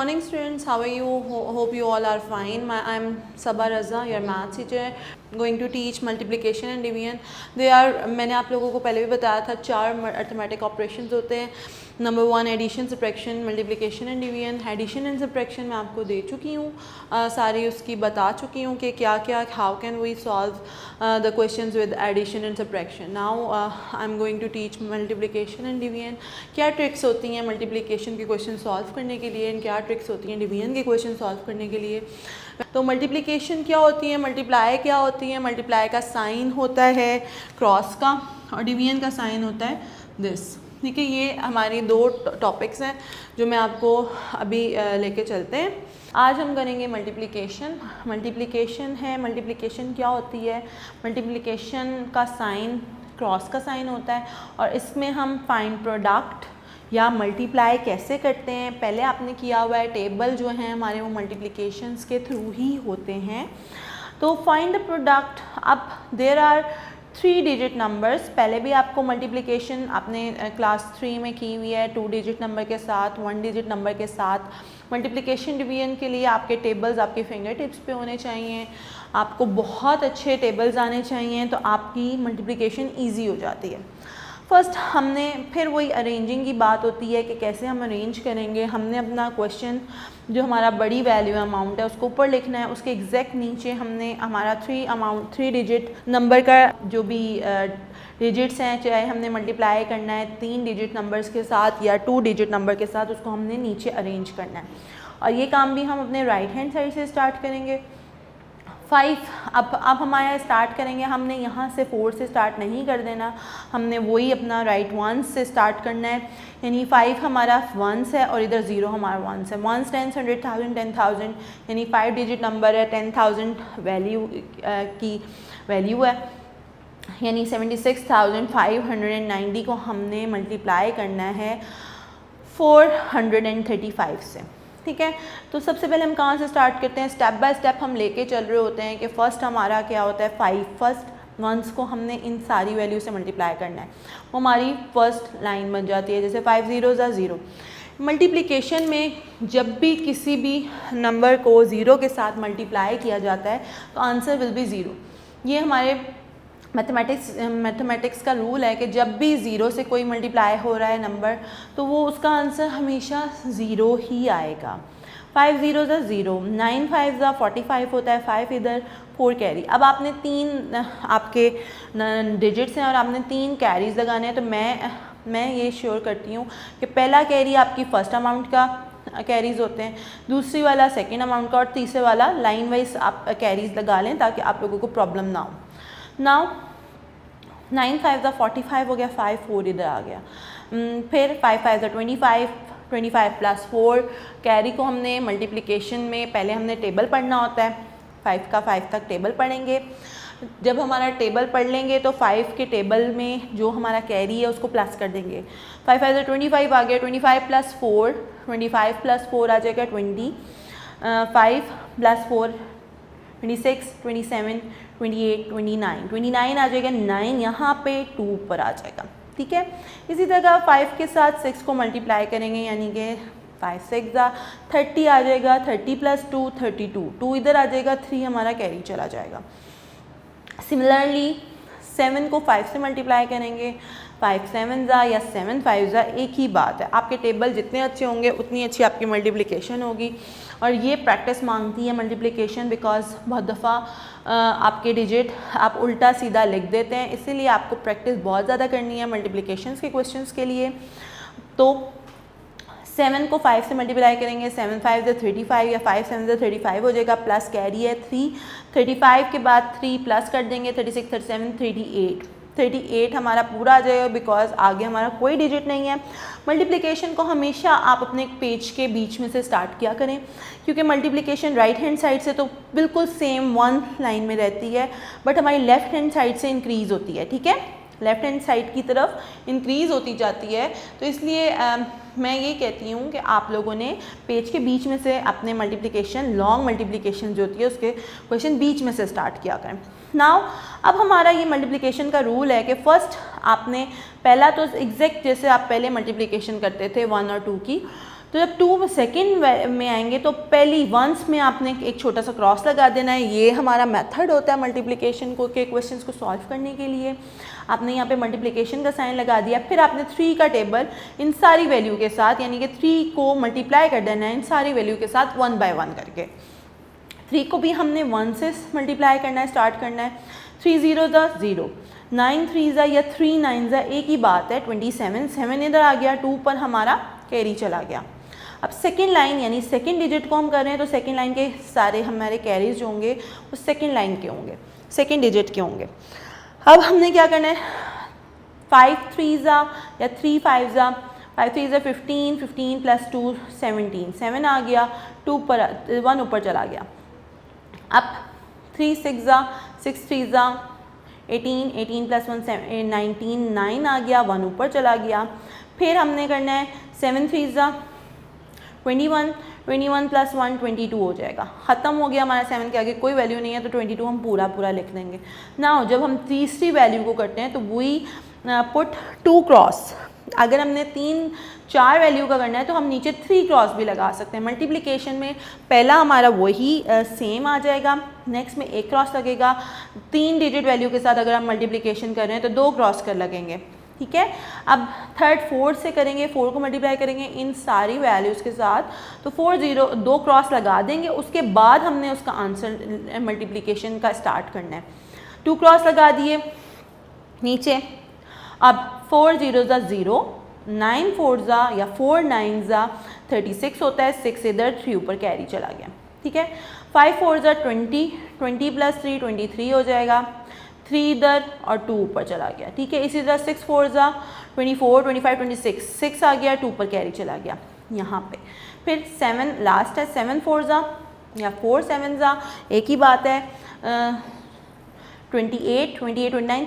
morning students, how are you? Hope you all are fine. I'm Sabah Raza, your maths teacher, going to teach multiplication and division. मैंने आप लोगों को पहले भी बताया था 4 अर्थमेटिक ऑपरेशंस होते हैं. Number 1 addition, subtraction, multiplication and division. Addition and subtraction मैं आपको दे चुकी हूँ, सारी उसकी बता चुकी हूँ कि क्या क्या, how can we solve the questions with addition and subtraction. Now I am going to teach multiplication and division. क्या ट्रिक्स होती हैं मल्टीप्लिकेशन के क्वेश्चन सॉल्व करने के लिए, क्या ट्रिक्स होती हैं डिवीजन के क्वेश्चन सॉल्व करने के लिए. तो मल्टीप्लिकेशन क्या होती है, मल्टीप्लाई क्या होती है. मल्टीप्लाई का साइन होता है क्रॉस का और डिवीजन का साइन होता है दिस. ठीक है, ये हमारी 2 टॉपिक्स हैं जो मैं आपको अभी लेके चलते हैं. आज हम करेंगे मल्टीप्लिकेशन. मल्टीप्लिकेशन है, मल्टीप्लिकेशन क्या होती है. मल्टीप्लिकेशन का साइन क्रॉस का साइन होता है और इसमें हम फाइंड प्रोडक्ट या मल्टीप्लाई कैसे करते हैं. पहले आपने किया हुआ है, टेबल जो हैं हमारे वो मल्टीप्लिकेशंस के थ्रू ही होते हैं. तो फाइंड द प्रोडक्ट. अब देयर आर 3 डिजिट नंबर्स. पहले भी आपको मल्टीप्लिकेशन आपने क्लास 3 में की हुई है 2 डिजिट नंबर के साथ, 1 डिजिट नंबर के साथ. मल्टीप्लिकेशन डिवीजन के लिए आपके टेबल्स आपके फिंगर टिप्स पे होने चाहिए. आपको बहुत अच्छे टेबल्स आने चाहिए तो आपकी मल्टीप्लिकेशन ईजी हो जाती है. फर्स्ट हमने फिर वही अरेंजिंग की बात होती है कि कैसे हम अरेंज करेंगे. हमने अपना क्वेश्चन जो हमारा बड़ी वैल्यू अमाउंट है उसको ऊपर लिखना है, उसके एग्जैक्ट नीचे हमने हमारा 3 डिजिट नंबर का जो भी डिजिट्स हैं, चाहे हमने मल्टीप्लाई करना है 3 डिजिट नंबर्स के साथ या 2 डिजिट नंबर के साथ, उसको हमने नीचे अरेंज करना है. और ये काम भी हम अपने राइट हैंड साइड से स्टार्ट करेंगे. 5 अब हमारा स्टार्ट करेंगे. हमने यहाँ से 4 से स्टार्ट नहीं कर देना, हमने वही अपना राइट 1 से स्टार्ट करना है. यानी 5 हमारा 1 है और इधर 0 हमारा 1 है. 1 10 100,000 10,000 यानी 5 डिजिट नंबर है. 10,000 वैल्यू की वैल्यू है, यानी 76,590 को हमने मल्टीप्लाई करना है 435 से. ठीक है, तो सबसे पहले हम कहाँ से स्टार्ट करते हैं. स्टेप बाय स्टेप हम लेके चल रहे होते हैं कि फ़र्स्ट हमारा क्या होता है 5. फर्स्ट वंस को हमने इन सारी वैल्यू से मल्टीप्लाई करना है, वो हमारी फर्स्ट लाइन बन जाती है. जैसे 5 0 0. मल्टीप्लिकेशन में जब भी किसी भी नंबर को 0 के साथ मल्टीप्लाई किया जाता है तो आंसर विल बी 0. ये हमारे मैथमेटिक्स का रूल है कि जब भी 0 से कोई मल्टीप्लाई हो रहा है नंबर तो वो उसका आंसर हमेशा 0 ही आएगा. 5 0 0. 9 5 45 होता है. 5 इधर 4 कैरी. अब आपने 3 आपके डिजिट्स हैं और आपने 3 कैरीज लगाने हैं. तो मैं ये श्योर करती हूँ कि पहला कैरी आपकी फर्स्ट अमाउंट का कैरीज होते हैं, दूसरी वाला सेकेंड अमाउंट का और तीसरे वाला लाइन वाइज आप कैरीज लगा लें ताकि आप लोगों को प्रॉब्लम ना हो. नाउ 9 5 45 हो गया. 5 4 इधर आ गया. फिर 5 5 25. 25 प्लस 4 कैरी को हमने मल्टीप्लिकेशन में पहले हमने टेबल पढ़ना होता है. 5 का 5 तक टेबल पढ़ेंगे. जब हमारा टेबल पढ़ लेंगे तो 5 के टेबल में जो हमारा कैरी है उसको प्लस कर देंगे. 5 5 25 आ गया. 25 प्लस 4, 25 प्लस 4 आ जाएगा 20. 5 प्लस 4 26, 27, 28, 29. 29 आ जाएगा. 9 यहाँ पे 2 पर आ जाएगा. ठीक है, इसी तरह 5 के साथ 6 को मल्टीप्लाई करेंगे यानी कि 5 6 30 आ जाएगा. 30 प्लस 2 32. 2 इधर आ जाएगा. 3 हमारा कैरी चला जाएगा. सिमिलरली 7 को 5 से मल्टीप्लाई करेंगे. 5 7 या 7 5 एक ही बात है. आपके टेबल जितने अच्छे होंगे उतनी अच्छी आपकी मल्टीप्लिकेशन होगी. और ये प्रैक्टिस मांगती है मल्टीप्लिकेशन, बिकॉज बहुत दफ़ा आपके डिजिट आप उल्टा सीधा लिख देते हैं, इसीलिए आपको प्रैक्टिस बहुत ज़्यादा करनी है मल्टीप्लिकेशंस के क्वेश्चंस के लिए. तो 7 को 5 से मल्टीप्लाई करेंगे. 7 5 35 या 5 7 35 हो जाएगा. प्लस कैरी है 3. 35 के बाद 3 प्लस कर देंगे. 36 37 38. 38 हमारा पूरा आ जाएगा बिकॉज आगे हमारा कोई डिजिट नहीं है. मल्टीप्लिकेशन को हमेशा आप अपने पेज के बीच में से स्टार्ट किया करें, क्योंकि मल्टीप्लिकेशन राइट हैंड साइड से तो बिल्कुल सेम 1 लाइन में रहती है, बट हमारी लेफ़्ट हैंड साइड से इंक्रीज़ होती है. ठीक है, लेफ़्ट हैंड साइड की तरफ इंक्रीज़ होती जाती है. तो इसलिए मैं ये कहती हूँ कि आप लोगों ने पेज के बीच में से अपने मल्टीप्लिकेशन, लॉन्ग मल्टीप्लिकेशन जो होती है उसके क्वेश्चन बीच में से स्टार्ट किया करें. नाउ अब हमारा ये मल्टीप्लिकेशन का रूल है कि फ़र्स्ट आपने पहला तो एग्जैक्ट जैसे आप पहले मल्टीप्लिकेशन करते थे 1 और 2 की, तो जब 2 सेकेंड में आएंगे तो पहली वंस में आपने एक छोटा सा क्रॉस लगा देना है। ये हमारा मेथड होता है मल्टीप्लिकेशन को के क्वेश्चंस को सॉल्व करने के लिए। आपने यहाँ पे मल्टीप्लिकेशन का साइन लगा दिया, फिर आपने 3 का टेबल इन सारी वैल्यू के साथ, यानी कि 3 को मल्टीप्लाई कर देना है इन सारी वैल्यू के साथ 1 बाय 1 करके। 3 को भी हमने 1 से मल्टीप्लाई करना है, स्टार्ट करना है। 3 0 0, 9 3 या 3 9 एक ही बात है, 27, 7 इधर आ गया, 2 पर हमारा कैरी चला गया। अब सेकेंड लाइन यानी सेकेंड डिजिट को हम कर रहे हैं तो सेकेंड लाइन के सारे हमारे कैरीज जो होंगे वो सेकेंड लाइन के होंगे, सेकेंड डिजिट के होंगे। अब हमने क्या करना है, 5 3 या 3 5 5 3 15, 15 प्लस 2 17, 7 आ गया, 2 पर 1 ऊपर चला गया। अब 3 6 6 3 18, 18 प्लस 1 19, 9 आ गया, 1 ऊपर चला गया। फिर हमने करना है 7 3 21, 21 प्लस 1 22 हो जाएगा। ख़त्म हो गया हमारा, 7 के आगे कोई वैल्यू नहीं है तो 22 हम पूरा लिख देंगे। नाउ जब हम तीसरी वैल्यू को करते हैं तो वही पुट 2 क्रॉस। अगर हमने 3 4 वैल्यू का करना है तो हम नीचे 3 क्रॉस भी लगा सकते हैं। मल्टीप्लिकेशन में पहला हमारा वही सेम आ जाएगा, नेक्स्ट में 1 क्रॉस लगेगा। 3 डिजिट वैल्यू के साथ अगर हम मल्टीप्लिकेशन कर रहे हैं तो 2 क्रॉस कर लगेंगे, ठीक है। अब थर्ड 4 से करेंगे, 4 को मल्टीप्लाई करेंगे इन सारी वैल्यूज़ के साथ तो 4 0 2 क्रॉस लगा देंगे। उसके बाद हमने उसका आंसर मल्टीप्लिकेशन का स्टार्ट करना है। 2 क्रॉस लगा दिए नीचे। अब 4 0 0, 9 4 या 4 9 36 होता है, 6 इधर 3 ऊपर कैरी चला गया, ठीक है। 5 4 20, 20 प्लस 3 23 हो जाएगा, 3 इधर और 2 ऊपर चला गया, ठीक है। इसी तरह 6 4 24, 25 26, 6 आ गया, 2 ऊपर कैरी चला गया यहाँ पे। फिर 7 लास्ट है, 7 4 या 4 7 एक ही बात है, 28 29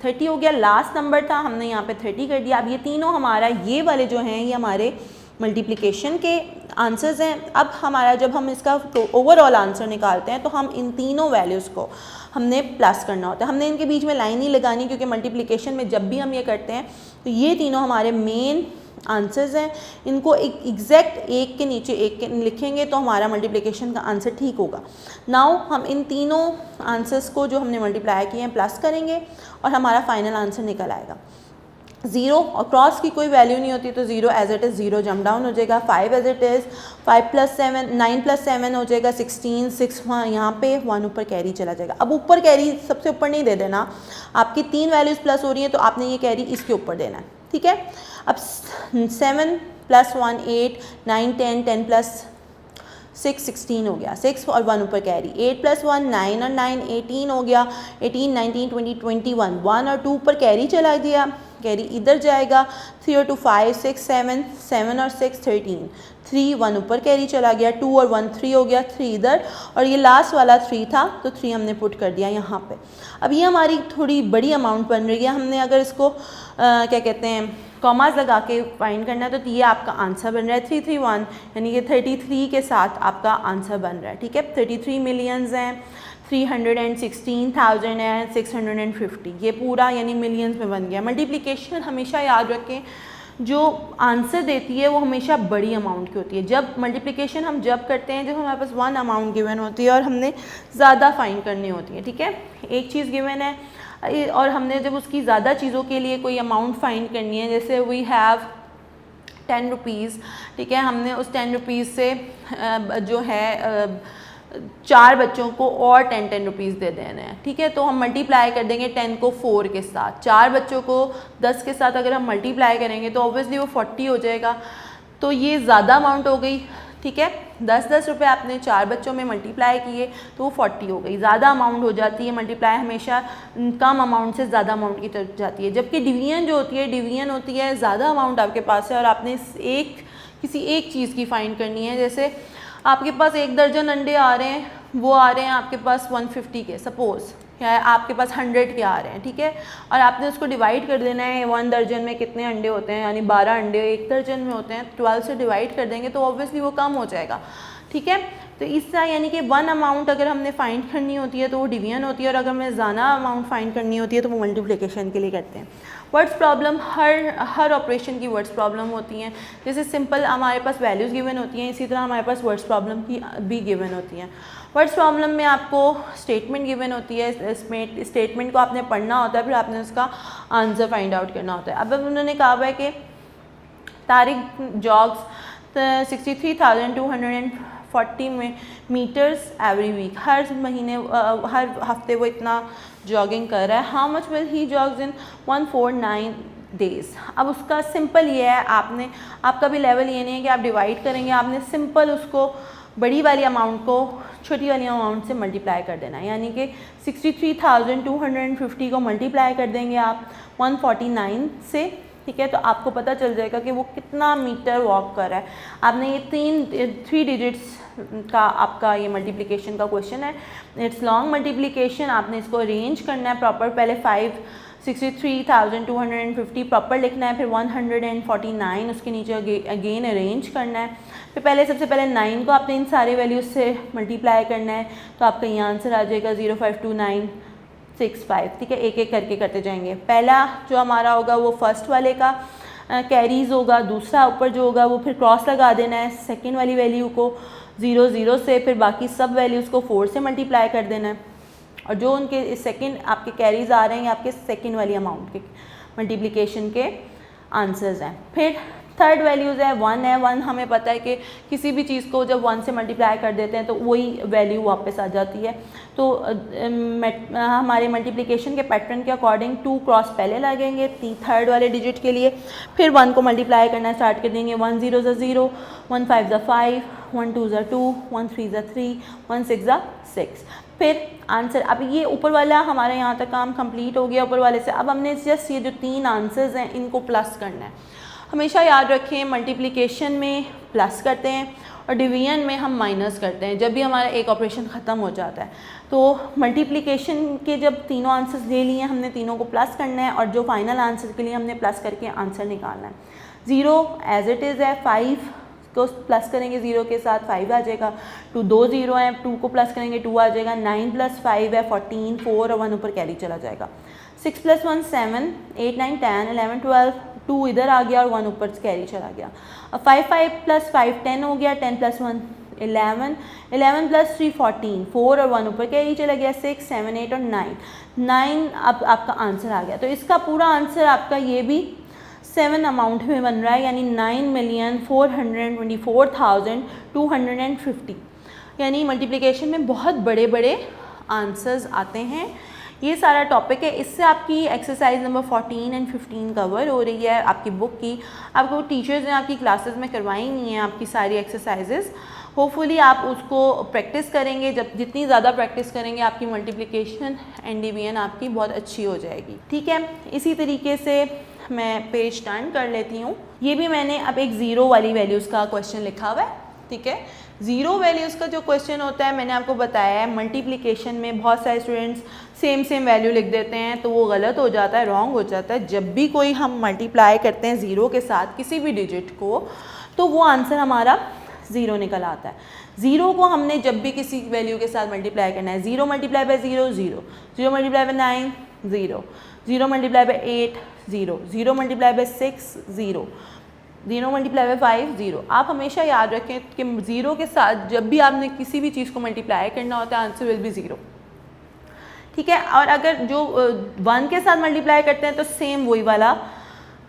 30 हो गया। लास्ट नंबर था, हमने यहाँ पे 30 कर दिया। अब ये तीनों हमारा, ये वाले जो हैं ये हमारे मल्टीप्लिकेशन के आंसर्स हैं। अब हमारा जब हम इसका तो ओवरऑल आंसर निकालते हैं तो हम इन तीनों वैल्यूज़ को हमने प्लस करना होता है। हमने इनके बीच में लाइन नहीं लगानी, क्योंकि मल्टीप्लिकेशन में जब भी हम ये करते हैं तो ये तीनों हमारे मेन आंसर्स हैं। इनको एक एग्जैक्ट एक के नीचे एक के लिखेंगे तो हमारा मल्टीप्लिकेशन का आंसर ठीक होगा। नाउ हम इन तीनों आंसर्स को जो हमने मल्टीप्लाई किए हैं प्लस करेंगे और हमारा फाइनल आंसर निकल आएगा। 0 और क्रॉस की कोई वैल्यू नहीं होती तो 0 as it is 0 jump down हो जाएगा। 5 as it is 5 plus 7 9 plus 7 हो जाएगा 16, 6 यहाँ पे 1 ऊपर कैरी चला जाएगा। अब ऊपर कैरी सबसे ऊपर नहीं दे देना, आपकी 3 वैल्यूज़ प्लस हो रही हैं तो आपने ये कैरी इसके ऊपर देना है, ठीक है। अब 7 प्लस 1 8, 9 10, 10 प्लस 6 16 हो गया, 6 और 1 ऊपर कैरी, 8 प्लस 1 9 और 9 18 हो गया, 18 19 20 21, 1 और 2 ऊपर कैरी चला दिया, कैरी इधर जाएगा। 3 और 2 5 6 7, 7 और 6 13, 3 1 ऊपर कैरी चला गया, 2 और 1 3 हो गया, 3 इधर और ये लास्ट वाला 3 था तो 3 हमने पुट कर दिया यहाँ पे। अब ये हमारी थोड़ी बड़ी अमाउंट बन रही है। हमने अगर इसको क्या कहते हैं कॉमास लगा के फाइंड करना है तो ये आपका आंसर बन रहा है 331, यानी कि 33 के साथ आपका आंसर बन रहा है, ठीक है। 33 मिलियंस हैं, 316,000 है, 650, ये पूरा यानी मिलियंस में बन गया। मल्टीप्लिकेशन हमेशा याद रखें, जो आंसर देती है वो हमेशा बड़ी अमाउंट की होती है। जब मल्टीप्लिकेशन हम जब करते हैं जब हमारे पास 1 अमाउंट गिवन होती है और हमने ज़्यादा फाइंड करनी होती है, ठीक है। एक चीज़ गिवन है और हमने जब उसकी ज़्यादा चीज़ों के लिए कोई अमाउंट फाइंड करनी है, जैसे वी हैव 10 रुपीज़, ठीक है। हमने उस 10 रुपीज़ से जो है 4 बच्चों को और 10 रुपीज़ दे देना है, ठीक है। तो हम मल्टीप्लाई कर देंगे 10 को 4 के साथ, 4 बच्चों को 10 के साथ अगर हम मल्टीप्लाई करेंगे तो ऑब्वियसली वो 40 हो जाएगा। तो ये ज़्यादा अमाउंट हो गई, ठीक है। 10 रुपये आपने 4 बच्चों में मल्टीप्लाई किए तो वो 40 हो गई, ज़्यादा अमाउंट हो जाती है। मल्टीप्लाई हमेशा कम अमाउंट से ज़्यादा अमाउंट की तरफ जाती है, जबकि डिवीजन जो होती है, डिवीजन होती है ज़्यादा अमाउंट आपके पास है और आपने किसी एक चीज़ की फाइंड करनी है। जैसे आपके पास 1 दर्जन अंडे आ रहे हैं, वो आ रहे हैं आपके पास 150 के, सपोज़ या आपके पास 100 के आ रहे हैं, ठीक है। और आपने उसको डिवाइड कर देना है, 1 दर्जन में कितने अंडे होते हैं, यानी 12 अंडे 1 दर्जन में होते हैं, 12 से डिवाइड कर देंगे तो ऑब्वियसली वो कम हो जाएगा, ठीक है। तो इस तरह यानी कि वन अमाउंट अगर हमने फाइंड करनी होती है तो वो डिवीजन होती है, और अगर हमें ज़्यादा अमाउंट फाइंड करनी होती है तो वो मल्टीप्लिकेशन के लिए करते हैं। वर्ड्स प्रॉब्लम, हर ऑपरेशन की वर्ड्स प्रॉब्लम होती हैं। जैसे सिंपल हमारे पास वैल्यूज़ गिवन होती हैं, इसी तरह हमारे पास वर्ड्स प्रॉब्लम की भी गिवन होती हैं। वर्ड्स प्रॉब्लम में आपको स्टेटमेंट गिवन होती है, स्टेटमेंट को आपने पढ़ना होता है, फिर आपने उसका आंसर फाइंड आउट करना होता है। अब उन्होंने कहा हुआ है कि Tariq jogs 63,240 metres every week, हर महीने हर हफ्ते वो इतना जॉगिंग कर रहा है। How much will he jogs in 149 days. अब उसका सिंपल ये है, आपका भी लेवल ये नहीं है कि आप डिवाइड करेंगे, आपने सिंपल उसको बड़ी वाली अमाउंट को छोटी वाली अमाउंट से मल्टीप्लाई कर देना है, यानी कि 63,250 को मल्टीप्लाई कर देंगे आप 149 से, ठीक है, तो आपको पता चल जाएगा कि वो कितना मीटर वॉक कर रहा है। आपने ये 3 डिजिट्स का आपका ये मल्टीप्लिकेशन का क्वेश्चन है, इट्स लॉन्ग मल्टीप्लिकेशन। आपने इसको अरेंज करना है प्रॉपर, पहले 63,250 प्रॉपर लिखना है, फिर 149 उसके नीचे अगेन अरेंज करना है, फिर सबसे पहले 9 को आपने इन सारे वैल्यूज से मल्टीप्लाई करना है, तो आपका ये आंसर आ जाएगा 052,965, ठीक है। एक एक करके करते जाएंगे। पहला जो हमारा होगा वो फर्स्ट वाले का कैरीज होगा, दूसरा ऊपर जो होगा वो फिर क्रॉस लगा देना है सेकेंड वाली वैल्यू को 0 से, फिर बाकी सब वैल्यूज़ को 4 से मल्टीप्लाई कर देना है, और जो उनके सेकंड आपके कैरीज आ रहे हैं आपके सेकंड वाली अमाउंट के मल्टीप्लिकेशन के आंसर्स हैं। फिर थर्ड वैल्यूज़ है 1 है। 1 हमें पता है कि किसी भी चीज़ को जब 1 से मल्टीप्लाई कर देते हैं तो वही वैल्यू वापस आ जाती है। तो हमारे मल्टीप्लिकेशन के पैटर्न के अकॉर्डिंग 2 क्रॉस पहले लगेंगे थर्ड वाले डिजिट के लिए, फिर 1 को मल्टीप्लाई करना स्टार्ट कर देंगे। 1 0 ज़ा 0, 1 5 ज़ा 5, 1 2 ज़ा 2, 1 3 ज़ा 3, 1 6 ज़ा 6। फिर आंसर, अब ये ऊपर वाला हमारे यहाँ तक काम कंप्लीट हो गया ऊपर वाले से। अब हमने जस्ट ये जो 3 आंसर्स हैं इनको प्लस करना है। हमेशा याद रखें मल्टीप्लिकेशन में प्लस करते हैं और डिवीजन में हम माइनस करते हैं जब भी हमारा एक ऑपरेशन ख़त्म हो जाता है। तो मल्टीप्लिकेशन के जब तीनों आंसर्स ले लिए हमने तीनों को प्लस करना है, और जो फाइनल आंसर के लिए हमने प्लस करके आंसर निकालना है। 0 एज इट इज़ है, 5 को प्लस करेंगे 0 के साथ 5 आ जाएगा। 2 2 0 है, 2 को प्लस करेंगे 2 आ जाएगा। 9 + 5 है 14, 4 और 1 ऊपर कैरी चला जाएगा। 6 + 1 7, 8 9 10 11 12, 2 इधर आ गया और 1 ऊपर कैरी चला गया। अब 5 + 5 10 हो गया, 10 + 1 11, 11 + 3 14, 4 और 1 ऊपर कैरी चला गया। 6 7 8 और 9 अब आपका आंसर आ गया। तो इसका पूरा आंसर आपका ये भी 7 अमाउंट में बन रहा है, यानी 9,424,250, यानी मल्टीप्लिकेशन में बहुत बड़े बड़े आंसर्स आते हैं। ये सारा टॉपिक है, इससे आपकी एक्सरसाइज नंबर 14 और 15 कवर हो रही है आपकी बुक की। आपको टीचर्स ने आपकी क्लासेस में करवाई नहीं है आपकी सारी एक्सरसाइजेस। होपफुली आप उसको प्रैक्टिस करेंगे, जब जितनी ज़्यादा प्रैक्टिस करेंगे आपकी मल्टीप्लिकेशन एंड डिवीजन आपकी बहुत अच्छी हो जाएगी, ठीक है। इसी तरीके से मैं पेज टर्न कर लेती हूँ। ये भी मैंने अब एक 0 वाली वैल्यूज़ का क्वेश्चन लिखा हुआ है, ठीक है। 0 वैल्यूज़ का जो क्वेश्चन होता है मैंने आपको बताया है मल्टीप्लिकेशन में बहुत सारे स्टूडेंट्स सेम वैल्यू लिख देते हैं, तो वो गलत हो जाता है, रॉन्ग हो जाता है। जब भी कोई हम मल्टीप्लाई करते हैं 0 के साथ किसी भी डिजिट को, तो वो आंसर हमारा 0 निकल आता है। 0 को हमने जब भी किसी वैल्यू के साथ मल्टीप्लाई करना है, 0 × 0 0, 0 × 9 0, 0 × 8 0, 0 × 6 0, 0 × 5 0। आप हमेशा याद रखें कि 0 के साथ जब भी आपने किसी भी चीज़ को मल्टीप्लाई करना होता है आंसर विल बी 0, ठीक है। और अगर जो 1 के साथ मल्टीप्लाई करते हैं तो सेम वही वाला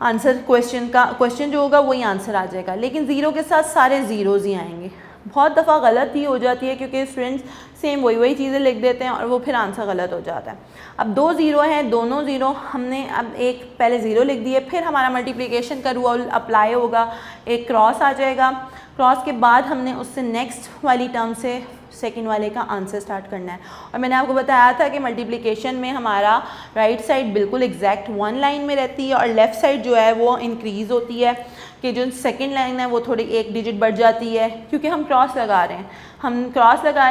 आंसर क्वेश्चन जो होगा वही आंसर आ जाएगा, लेकिन 0 के साथ सारे ज़ीरोज़ ही आएंगे। बहुत दफ़ा गलत ही हो जाती है क्योंकि स्टूडेंट्स सेम वही चीज़ें लिख देते हैं और वो फिर आंसर गलत हो जाता है। अब 2 0 हैं, दोनों 0 हमने अब एक पहले 0 लिख दिए, फिर हमारा मल्टीप्लिकेशन का रूल अप्लाई होगा, एक क्रॉस आ जाएगा। क्रॉस के बाद हमने उससे नेक्स्ट वाली टर्म से सेकंड वाले का आंसर स्टार्ट करना है। और मैंने आपको बताया था कि मल्टीप्लिकेशन में हमारा राइट साइड बिल्कुल एग्जैक्ट 1 लाइन में रहती है और लेफ़्ट साइड जो है वो इंक्रीज़ होती है, कि जो सेकंड लाइन है वो थोड़ी 1 डिजिट बढ़ जाती है, क्योंकि हम क्रॉस लगा रहे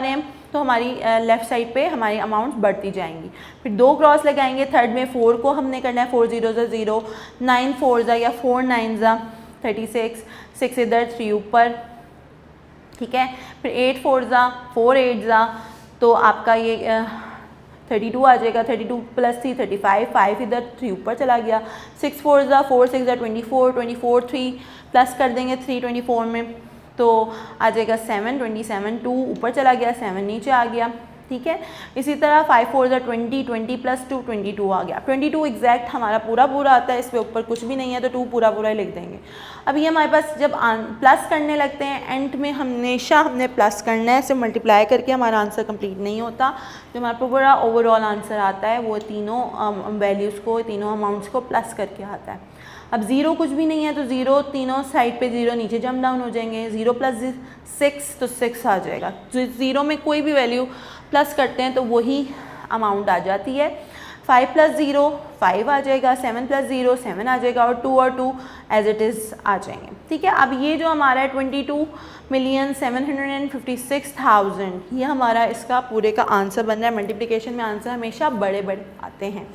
हैं। तो हमारी लेफ़्ट साइड पे हमारी अमाउंट्स बढ़ती जाएंगी। फिर 2 क्रॉस लगाएंगे थर्ड में, 4 को हमने करना है 4 0 ज़ा 0, 9 4 ज़ा या 4 9 ज़ा 36, 6 इधर 3 ऊपर ठीक है। फिर 8 4 ज़ा 4 8 ज़ा, तो आपका ये 32 आ जाएगा। 32 + 3 35, 5 इधर 3 ऊपर चला गया। 6 4 ज़ा 4 6 ज़ा 24, 24 3 प्लस कर देंगे 3 24 में, तो आ जाएगा 7 27, 2 ऊपर चला गया, 7 नीचे आ गया। ठीक है। इसी तरह 5 4 ज़ा 20, 20 + 2 22 आ गया। 22 एग्जैक्ट हमारा पूरा पूरा आता है, इस पे ऊपर कुछ भी नहीं है तो 2 पूरा पूरा ही लिख देंगे। अब ये हमारे पास जब प्लस करने लगते हैं, एंड में हमेशा हमने प्लस करना है, सिर्फ मल्टीप्लाई करके हमारा आंसर कंप्लीट नहीं होता। जो हमारा पूरा ओवरऑल आंसर आता है वो तीनों वैल्यूज़ को, तीनों अमाउंट्स को प्लस करके आता है। अब ज़ीरो कुछ भी नहीं है तो ज़ीरो तीनों साइड पे ज़ीरो नीचे जम डाउन हो जाएंगे। 0 + 6 तो 6 आ जाएगा। ज़ीरो में कोई भी वैल्यू प्लस करते हैं तो वही अमाउंट आ जाती है। 5 + 0 5 आ जाएगा, 7 + 0 7 आ जाएगा, और 2 एज इट इज़ आ जाएंगे। ठीक है। अब ये जो हमारा है 22,756,000, ये हमारा इसका पूरे का आंसर बन रहा है। मल्टीप्लिकेशन में आंसर हमेशा बड़े बड़े आते हैं।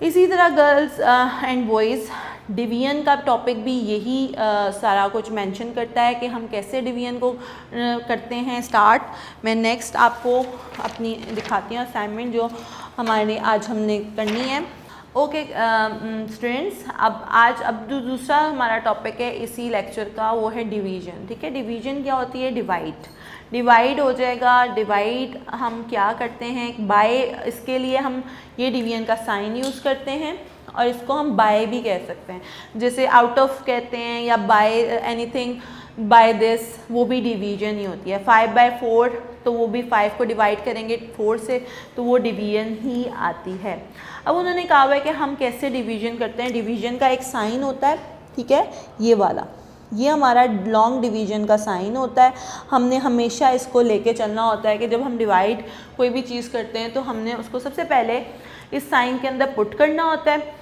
इसी तरह गर्ल्स एंड बॉयज़ डिवीजन का टॉपिक भी यही सारा कुछ मेंशन करता है कि हम कैसे डिवीजन को करते हैं स्टार्ट। मैं नेक्स्ट आपको अपनी दिखाती हूँ असाइनमेंट जो हमारे आज हमने करनी है। ओके स्टूडेंट्स, अब जो दूसरा हमारा टॉपिक है इसी लेक्चर का वो है डिवीजन। ठीक है। डिवीजन क्या होती है? डिवाइड हो जाएगा। डिवाइड हम क्या करते हैं? बाय, इसके लिए हम ये डिवीजन का साइन यूज़ करते हैं, और इसको हम बाय भी कह सकते हैं, जैसे आउट ऑफ कहते हैं, या बाय एनीथिंग बाय दिस, वो भी डिवीजन ही होती है। 5/4 तो वो भी 5 को डिवाइड करेंगे 4 से तो वो डिवीजन ही आती है। अब उन्होंने कहा हुआ है कि हम कैसे डिवीजन करते हैं। डिवीजन का एक साइन होता है, ठीक है, ये वाला, ये हमारा लॉन्ग डिवीजन का साइन होता है। हमने हमेशा इसको लेके चलना होता है कि जब हम डिवाइड कोई भी चीज़ करते हैं तो हमने उसको सबसे पहले इस साइन के अंदर पुट करना होता है।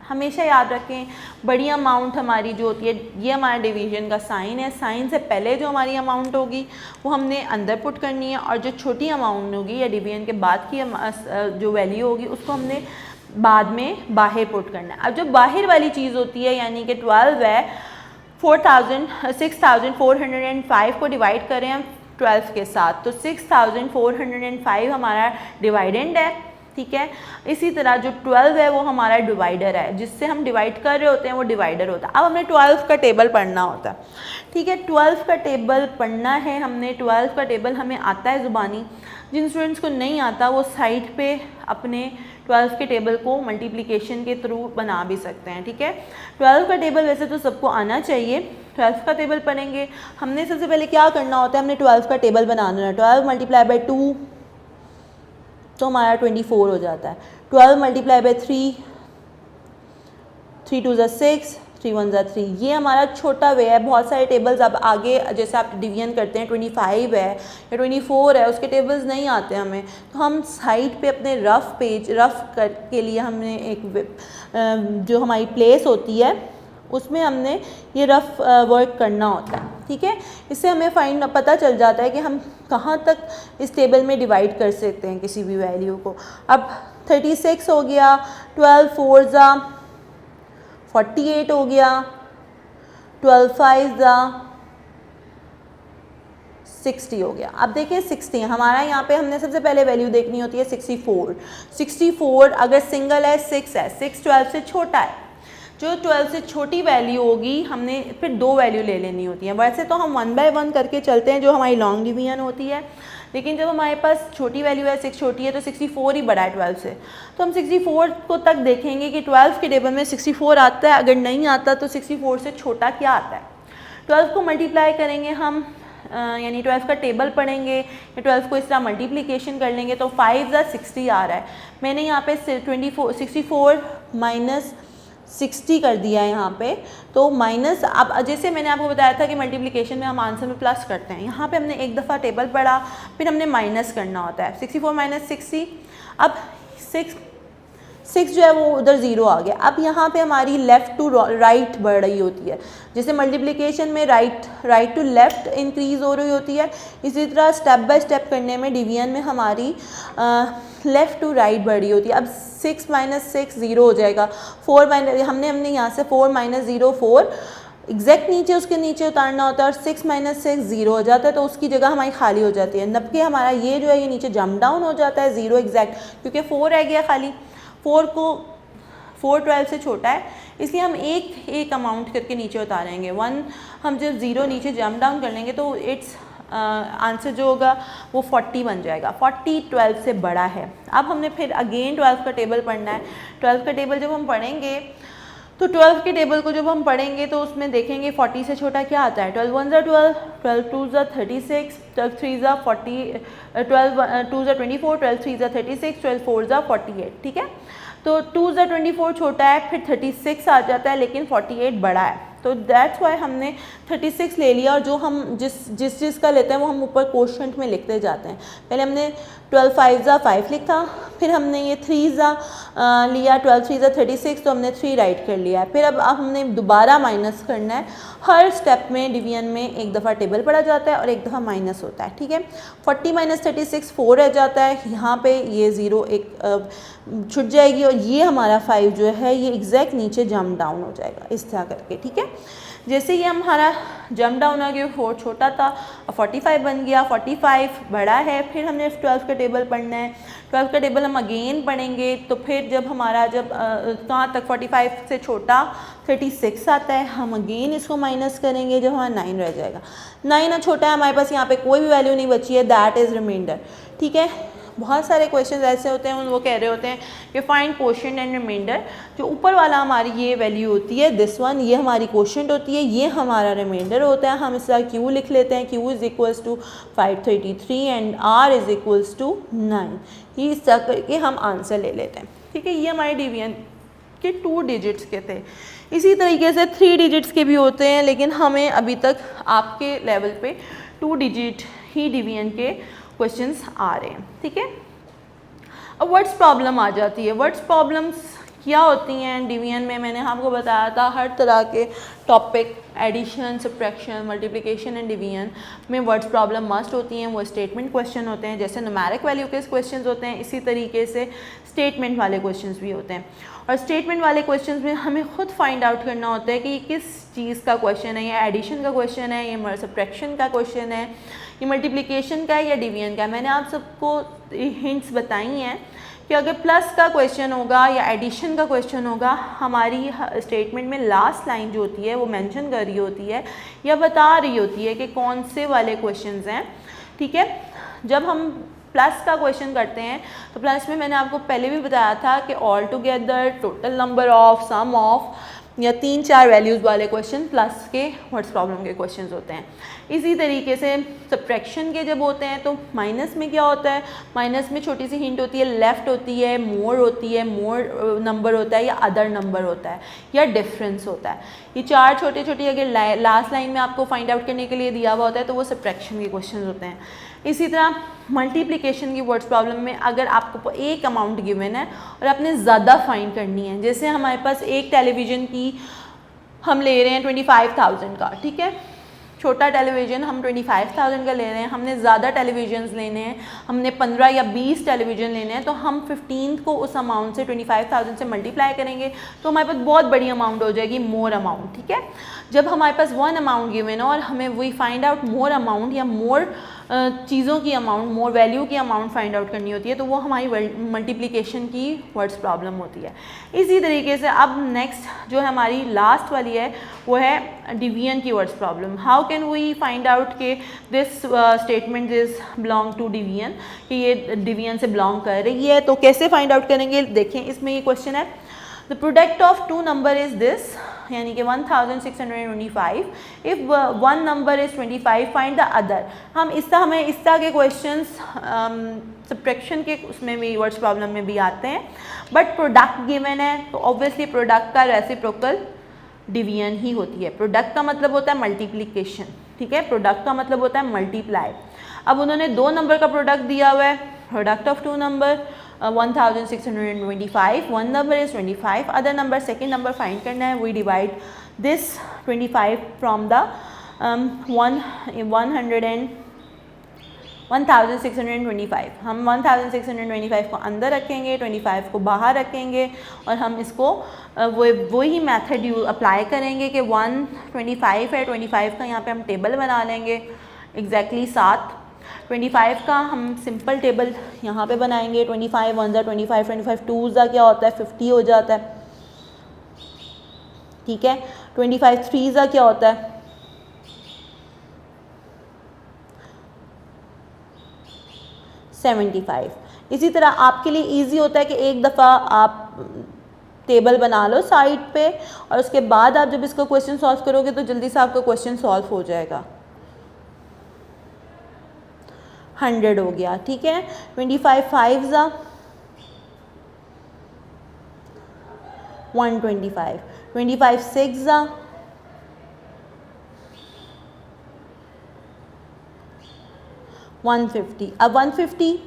हमेशा याद रखें, बड़ी अमाउंट हमारी जो होती है, ये हमारा डिवीजन का साइन है। साइन से पहले जो हमारी अमाउंट होगी वो हमने अंदर पुट करनी है, और जो छोटी अमाउंट होगी या डिवीजन के बाद की जो वैल्यू होगी उसको हमने बाद में बाहर पुट करना है। अब जो बाहर वाली चीज़ होती है, यानी कि 12 है, 6405 को डिवाइड करें हम 12 के साथ, तो 6405 हमारा डिवाइडेंड है। ठीक है। इसी तरह जो 12 है वो हमारा डिवाइडर है, जिससे हम डिवाइड कर रहे होते हैं वो डिवाइडर होता है। अब हमें 12 का टेबल पढ़ना होता है। ठीक है। 12 का टेबल पढ़ना है हमने। 12 का टेबल हमें आता है ज़ुबानी। जिन स्टूडेंट्स को नहीं आता वो साइड पे अपने 12 के टेबल को मल्टीप्लिकेशन के थ्रू बना भी सकते हैं। ठीक है। 12 का टेबल वैसे तो सबको आना चाहिए। 12 का टेबल पढ़ेंगे हमने। सबसे पहले क्या करना होता है, हमने 12 का टेबल बनाना है। 12 × 2 तो हमारा 24 हो जाता है। 12 × 3, 3 2 ज़ा 6, 3 1 ज़ा 3। ये हमारा छोटा वे है। बहुत सारे टेबल्स अब आगे जैसे आप डिवीजन करते हैं 25 है या 24 है, उसके टेबल्स नहीं आते हमें, तो हम साइड पे अपने रफ़ के लिए हमने एक जो हमारी प्लेस होती है उसमें हमने ये रफ़ वर्क करना होता है। ठीक है। इससे हमें पता चल जाता है कि हम कहाँ तक इस टेबल में डिवाइड कर सकते हैं किसी भी वैल्यू को। अब 36 हो गया, 12 4 ज़ा 48 हो गया, 12 5 ज़ा 60 हो गया। अब देखिए 60 हमारा यहाँ पे हमने सबसे पहले वैल्यू देखनी होती है 64। 64 अगर सिंगल है 6 है, 6 12 से छोटा है। जो 12 से छोटी वैल्यू होगी हमने फिर 2 वैल्यू ले लेनी होती है। वैसे तो हम 1 बाय 1 करके चलते हैं जो हमारी लॉन्ग डिवीजन होती है, लेकिन जब हमारे पास छोटी वैल्यू है 6 छोटी है तो 64 ही बड़ा है 12 से, तो हम 64 को तक देखेंगे कि 12 के टेबल में 64 आता है। अगर नहीं आता तो 64 से छोटा क्या आता है। 12 को मल्टीप्लाई करेंगे हम, यानी 12 का टेबल पढ़ेंगे या 12 को इस तरह मल्टीप्लिकेशन कर लेंगे तो 5 ज़ा 60 आ रहा है। मैंने यहाँ पे 64 माइनस 60 कर दिया है यहाँ पे, तो माइनस, अब जैसे मैंने आपको बताया था कि मल्टीप्लिकेशन में हम आंसर में प्लस करते हैं, यहाँ पे हमने एक दफ़ा टेबल पढ़ा फिर हमने माइनस करना होता है। 64 माइनस 60, अब 6 जो है वो उधर 0 आ गया। अब यहाँ पे हमारी लेफ़्ट टू राइट बढ़ रही होती है, जैसे मल्टीप्लिकेशन में राइट टू लेफ़्ट इंक्रीज़ हो रही होती है, इसी तरह स्टेप बाय स्टेप करने में डिवीजन में हमारी लेफ़्ट टू राइट बढ़ रही होती है। अब 6 माइनस 6 0 हो जाएगा। 4 माइनस हमने यहाँ से 4 माइनस 0 4, एग्जैक्ट नीचे उसके नीचे उतारना होता है और 6 - 6 0 हो जाता है, तो उसकी जगह हमारी खाली हो जाती है। 90 हमारा ये जो है ये नीचे जंप डाउन हो जाता है 0 एग्जैक्ट, क्योंकि 4 रह गया खाली। 4 12 से छोटा है, इसलिए हम एक अमाउंट करके नीचे उतारेंगे। 1 हम जब 0 नीचे जंप डाउन कर लेंगे तो इट्स आंसर जो होगा वो 40 बन जाएगा। 40 12 से बड़ा है। अब हमने फिर अगेन 12 का टेबल पढ़ना है। 12 का टेबल जब हम पढ़ेंगे तो 12 के टेबल को जब हम पढ़ेंगे तो उसमें देखेंगे 40 से छोटा क्या आता है। 12 1 12, 12 2 36, 12 3 40, 12 2 24, 12 3 36, 12 4 48, ठीक है। तो 2 24 छोटा है, फिर 36 आ जाता है, लेकिन 48 बड़ा है, तो दैट्स वाई हमने 36 ले लिया। और जो हम जिस चीज़ का लेते हैं वो हम ऊपर कोशेंट में लिखते जाते हैं। पहले हमने 12 5 5 लिखा, फिर हमने ये 3 लिया, 12 3 36, तो हमने 3 राइट कर लिया है। फिर अब हमने दोबारा माइनस करना है। हर स्टेप में डिवीजन में एक दफ़ा टेबल पढ़ा जाता है और एक दफ़ा माइनस होता है, ठीक है। 40 - 36 4 रह जाता है, यहाँ पे ये 0 एक छुट जाएगी और ये हमारा 5 जो है ये एग्जैक्ट नीचे जंप डाउन हो जाएगा इस तरह करके, ठीक है। जैसे ये हमारा जंप डाउन आ गया, 4 छोटा था, 45 बन गया, 45 बड़ा है। फिर हमने 12 का टेबल पढ़ना है। 12 का टेबल हम अगेन पढ़ेंगे, तो फिर जब हमारा कहाँ तक 45 से छोटा 36 आता है, हम अगेन इसको माइनस करेंगे, जब हमारा 9 रह जाएगा। 9 छोटा है, हमारे पास यहाँ पे कोई भी वैल्यू नहीं बची है, दैट इज़ रिमाइंडर, ठीक है। बहुत सारे क्वेश्चन ऐसे होते हैं, वो कह रहे होते हैं कि फाइंड कोशेंट एंड रिमाइंडर। जो ऊपर वाला हमारी ये वैल्यू होती है, दिस वन, ये हमारी कोशेंट होती है, ये हमारा रिमाइंडर होता है। हम इसका क्यू लिख लेते हैं, q is equals to 533 and r is equals to 9। ये इस तरह करके हम आंसर ले लेते हैं, ठीक है। ये हमारे डिवीजन के 2 डिजिट्स के थे। इसी तरीके से 3 डिजिट्स के भी होते हैं, लेकिन हमें अभी तक आपके लेवल पे 2 डिजिट ही डिवीजन के क्वेश्चंस आ रहे हैं, ठीक है। अब वर्ड्स प्रॉब्लम आ जाती है। वर्ड्स प्रॉब्लम्स क्या होती हैं डिवीजन में? मैंने आपको बताया था हर तरह के topic, addition, subtraction, multiplication and division में वर्ड्स प्रॉब्लम मस्ट होती हैं। वो स्टेटमेंट क्वेश्चन होते हैं, जैसे न्यूमेरिक वैल्यू के क्वेश्चंस होते हैं, इसी तरीके से स्टेटमेंट वाले क्वेश्चंस भी होते हैं। और स्टेटमेंट वाले क्वेश्चंस में हमें खुद फाइंड आउट करना होता है कि किस चीज़ का क्वेश्चन है, ये एडिशन का क्वेश्चन है, ये सब्ट्रैक्शन का क्वेश्चन है, ये मल्टीप्लिकेशन का है या डिवीजन का है। मैंने आप सबको हिंट्स बताई हैं कि अगर प्लस का क्वेश्चन होगा या एडिशन का क्वेश्चन होगा, हमारी स्टेटमेंट में लास्ट लाइन जो होती है वो मेंशन कर रही होती है या बता रही होती है कि कौन से वाले क्वेश्चंस हैं, ठीक है। जब हम प्लस का क्वेश्चन करते हैं तो प्लस में मैंने आपको पहले भी बताया था कि all together, total number of, sum of, या 3-4 वैल्यूज़ वाले क्वेश्चन प्लस के वर्ड्स प्रॉब्लम के क्वेश्चंस होते हैं। इसी तरीके से सब्ट्रैक्शन के जब होते हैं तो माइनस में क्या होता है, माइनस में छोटी सी हिंट होती है, लेफ़्ट होती है, मोर होती है, मोर नंबर होता है या अदर नंबर होता है या डिफरेंस होता है। ये 4 छोटे छोटे अगर लास्ट लाइन में आपको फाइंड आउट करने के लिए दिया हुआ होता है तो वो सब्ट्रैक्शन के क्वेश्चन होते हैं। इसी तरह मल्टीप्लिकेशन की वर्ड्स प्रॉब्लम में अगर आपको एक अमाउंट गिवन है और आपने ज़्यादा फाइंड करनी है, जैसे हमारे पास एक टेलीविज़न की हम ले रहे हैं 25,000 का, ठीक है। छोटा टेलीविज़न हम 25,000 का ले रहे हैं, हमने ज़्यादा टेलीविज़न्स लेने हैं, हमने 15 या 20 टेलीविज़न लेने हैं, तो हम 15 को उस अमाउंट से 25,000 से मल्टीप्लाई करेंगे तो हमारे पास बहुत बड़ी अमाउंट हो जाएगी, मोर अमाउंट, ठीक है। जब हमारे पास 1 अमाउंट गिवन है और हमें we find out more amount या मोर चीज़ों की अमाउंट, मोर वैल्यू की अमाउंट फाइंड आउट करनी होती है, तो वो हमारी मल्टीप्लिकेशन की वर्ड्स प्रॉब्लम होती है। इसी तरीके से अब नेक्स्ट जो है हमारी लास्ट वाली है वो है डिवीजन की words problem. How can we find out के this statement is belong to division, कि ये डिवीजन से बिलोंग कर रही है, तो कैसे फाइंड आउट करेंगे? देखें, इसमें ये क्वेश्चन है, the product of 2 number is this, यानी कि 1625। If 1 number is 25, find the other. हमें इस तरह के क्वेश्चंस सब्ट्रैक्शन के उसमें भी वर्ड्स प्रॉब्लम में भी आते हैं, बट प्रोडक्ट गिवन है तो ऑब्वियसली प्रोडक्ट का रेसिप्रोकल डिवीजन ही होती है। प्रोडक्ट का मतलब होता है मल्टीप्लिकेशन, ठीक है, प्रोडक्ट का मतलब होता है मल्टीप्लाई। अब उन्होंने 2 नंबर का प्रोडक्ट दिया हुआ है, product of 2 number 1625, 1 number is 25, other number second number find करना है। we divide this 25 from the 100 and 1625। हम 1625 को अंदर रखेंगे, 25 को बाहर रखेंगे और हम इसको वही मेथड अप्लाई करेंगे कि 125 है, 25 का यहाँ पे हम टेबल बना लेंगे एग्जैक्टली 7। 25 का हम सिंपल टेबल यहाँ पे बनाएंगे। 25 1 ज़ा 25, 25 2 ज़ा क्या होता है 50 हो जाता है, ठीक है। 25 3 ज़ा क्या होता है 75। इसी तरह आपके लिए इजी होता है कि एक दफ़ा आप टेबल बना लो साइड पे और उसके बाद आप जब इसका क्वेश्चन सॉल्व करोगे तो जल्दी से आपका क्वेश्चन सॉल्व हो जाएगा। 100 हो गया, ठीक है। 25 5 ज़ा 125, 25 6 ज़ा 150। अब 150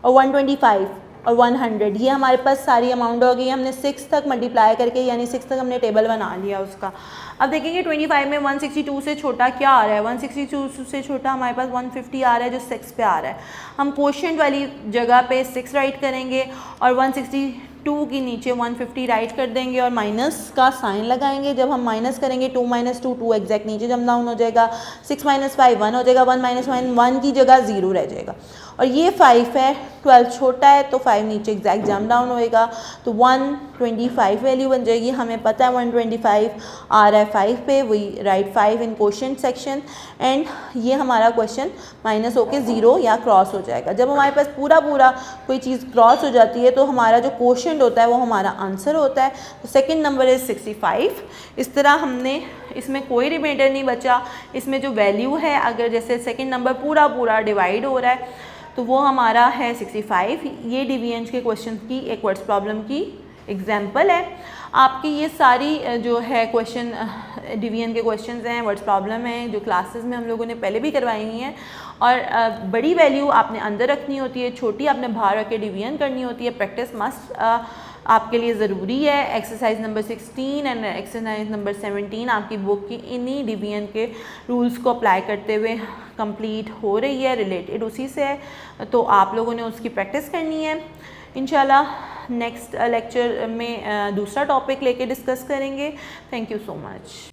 और 125 और 100 ये हमारे पास सारी अमाउंट हो गई। हमने 6 तक मल्टीप्लाई करके यानी 6 तक हमने टेबल बना लिया उसका। अब देखेंगे 25 में 162 से छोटा क्या आ रहा है। 162 से छोटा हमारे पास 150 आ रहा है जो 6 पे आ रहा है। हम क्वोशिएंट वाली जगह पे 6 राइट करेंगे और 162 के नीचे 150 राइट कर देंगे और माइनस का साइन लगाएंगे। जब हम माइनस करेंगे 2 - 2 2 एग्जैक्ट नीचे जम डाउन हो जाएगा। 6 - 5 1 हो जाएगा, 1 - 1 की जगह 0 रह जाएगा। और ये 5 है, 12 छोटा है तो 5 नीचे एग्जैक्ट जम डाउन होएगा तो 125 वैल्यू बन जाएगी। हमें पता है 125 आ रहा है 5 पे, we write 5 in quotient section and ये हमारा क्वेश्चन माइनस होके 0 या क्रॉस हो जाएगा। जब हमारे पास पूरा कोई चीज़ क्रॉस हो जाती है तो हमारा जो क्वोशिएंट होता है वो हमारा आंसर होता है। तो सेकंड नंबर इज़ 65। इस तरह हमने इसमें कोई रिमाइंडर नहीं बचा। इसमें जो वैल्यू है अगर जैसे सेकंड नंबर पूरा डिवाइड हो रहा है तो वो हमारा है 65। ये डिवीजन के क्वेश्चन की एक वर्ड्स प्रॉब्लम की एग्जांपल है। आपकी ये सारी जो है क्वेश्चन डिवीजन के क्वेश्चंस हैं, वर्ड्स प्रॉब्लम हैं जो क्लासेस में हम लोगों ने पहले भी करवाई हुई हैं। और बड़ी वैल्यू आपने अंदर रखनी होती है, छोटी आपने बाहर रख के डिवीजन करनी होती है। प्रैक्टिस मस्ट आपके लिए ज़रूरी है। Exercise number 16 and exercise number 17 आपकी बुक की इन्हीं डिवीजन के रूल्स को अप्लाई करते हुए कंप्लीट हो रही है, रिलेटेड उसी से है। तो आप लोगों ने उसकी प्रैक्टिस करनी है। इंशाल्लाह नेक्स्ट लेक्चर में दूसरा टॉपिक लेके डिस्कस करेंगे। Thank you so much.